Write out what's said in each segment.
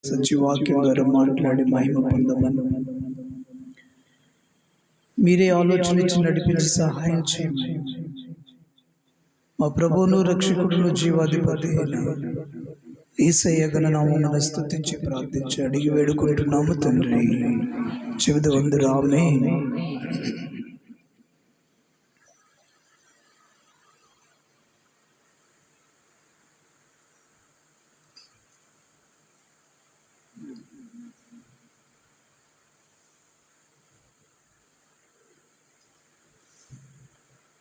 సజీవాక్యం ద్వారా మాట్లాడి మహిమ పొందమని మీరే ఆలోచన ఇచ్చి నడిపించి సహాయం చేయమని మా ప్రభువును రక్షకుడును జీవాధిపతి అయిన యేసయ్య ఘననామమున స్తుతించి ప్రార్థించి అడిగి వేడుకుంటున్నాము తండ్రి. చెవిద వందరు ఆమేన్.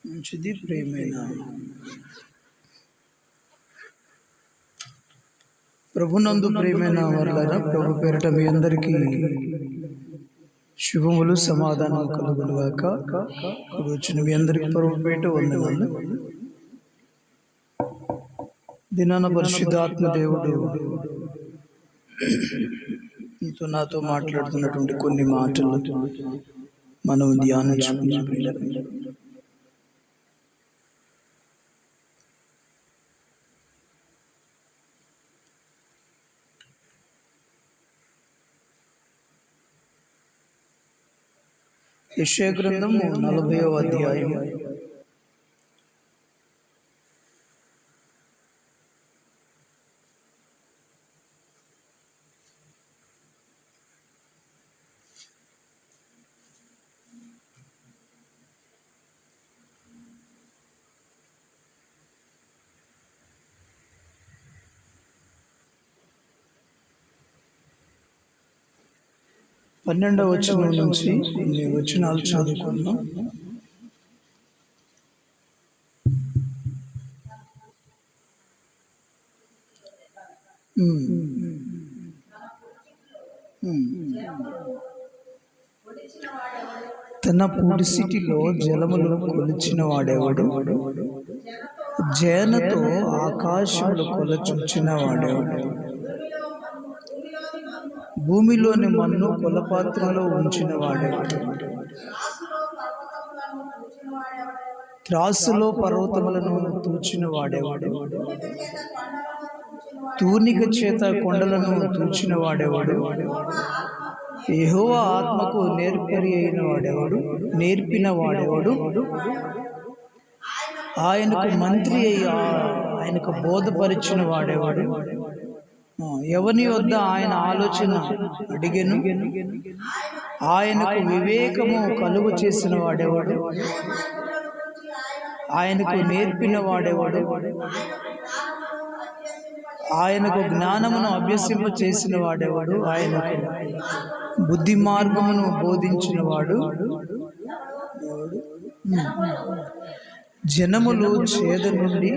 మంచిది. ప్రియమైన ప్రభునందు ప్రియమైన వారులారా, ప్రభు పేరిట మీ అందరికీ శుభములు సమాధానం కలుగునుగాక. ఇప్పుడు వచ్చిన మీ అందరికీ ప్రభు పేరిట వందనాలు. దినాన పరిశుద్ధాత్మ దేవుడు మీతో నాతో మాట్లాడుతున్నటువంటి కొన్ని మాటలు మనం ధ్యానించుకుంటున్నాం. యెషయా గ్రంథము 40వ అధ్యాయం 12వ వచనం నుంచి కొన్ని వచనాలు చదువుకున్నాం. తన పుడిసిటిలో జలములు కొలిచిన వాడేవాడు, జేనతో ఆకాశములు కొలచూచిన వాడేవాడు, భూమిలోని మన్ను కొలపాత్రలో ఉంచిన వాడేవాడు, త్రాసులో పర్వతములను తూచిన వాడేవాడు, తూనిక చేత కొండలను తూచిన వాడేవాడు, యెహోవా ఆత్మకు నేర్పిన వాడేవాడు, ఆయనకు మంత్రి అయి ఆయనకు బోధపరిచిన వాడేవాడు, ఎవని వద్ద ఆయన ఆలోచన అడిగెను, ఆయనకు వివేకము కలుగు చేసిన వాడేవాడు, ఆయనకు నేర్పిన వాడేవాడు, ఆయనకు జ్ఞానమును అభ్యసింప చేసిన వాడేవాడు, ఆయనకు బుద్ధి మార్గమును బోధించిన వాడు. జనములు చేద నుండి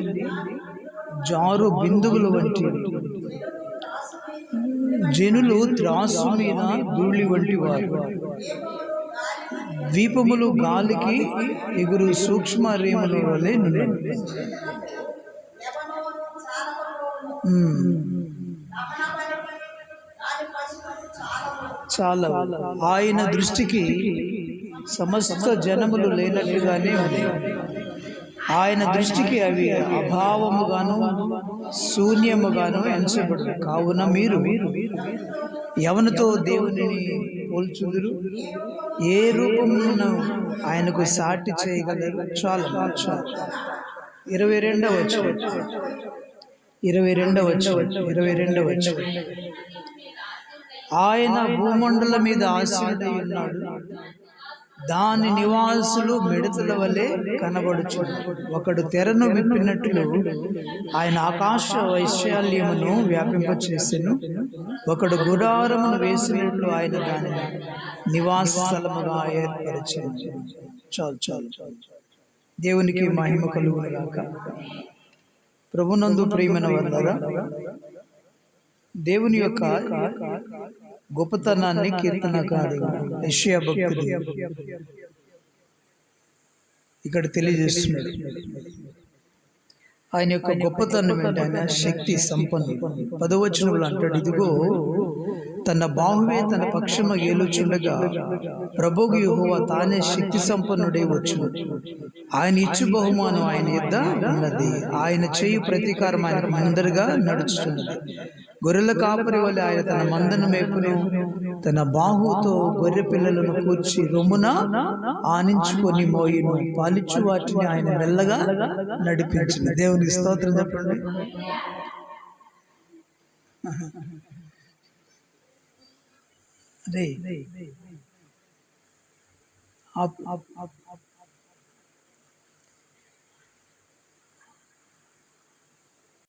జారు బిందువులు వంటి, జనులు త్రాసు మీద ధూళి వంటి వారు, ద్వీపములు గాలికి ఎగురు సూక్ష్మ రేముల వలె నుండి. చాలా ఆయన దృష్టికి సమస్త జనములు లేనట్టుగానే ఉంది. ఆయన దృష్టికి అవి అభావముగాను శూన్యముగాను ఎంచబడు. కావున మీరు ఎవరితో దేవుని పోల్చుదురు? ఏ రూపమును ఆయనకు సాటి చేయగలరు? చాలా 22వ వచనం. ఆయన భూమండలం మీద ఆసీనుడై ఉన్నాడు, దాని నివాసులు మిడతల వలె కనబడుచున్నారు. ఒకడు తెరను విప్పినట్లు ఆయన ఆకాశ వైశాల్యమును వ్యాపింపచేసెను, ఒకడు గుడారమును వేసినట్లు ఆయన దానిని నివాస స్థలముగా ఏర్పరిచెను. చాలు. దేవునికి మహిమ కలుగునుగాక. ప్రభునందు ప్రియమైన వారులారా, దేవుని యొక్క గొప్పతనాన్ని కీర్తనకారుడు యెషయా భక్తుడు ఇక్కడ తెలియజేస్తున్నాడు. ఆయన యొక్క గొప్పతనం ఏంటి? ఆయన శక్తి సంపన్నుడు. 10వ వచనంలో అంటాడు, ఇదిగో తన బాహువే తన పక్షము ఏలుచుండగా ప్రభువు యెహోవా తానే శక్తి సంపన్నుడై వచ్చును. ఆయన ఇచ్చు బహుమానం ఆయన యొద్ద ఉన్నది, ఆయన చేయు ప్రతీకారం ఆయనకు ముందరగా నడుచుతున్నది. గొర్రెల కాపరి వలె ఆయన తన మందను మేపును, తన బాహుతో గొర్రె పిల్లలను కూర్చి రొమ్మున ఆనించుకొని మోయును, పాలిచ్చు వాటిని ఆయన మెల్లగా నడిపించింది. దేవునికి స్తోత్రం చెప్పండి. అదే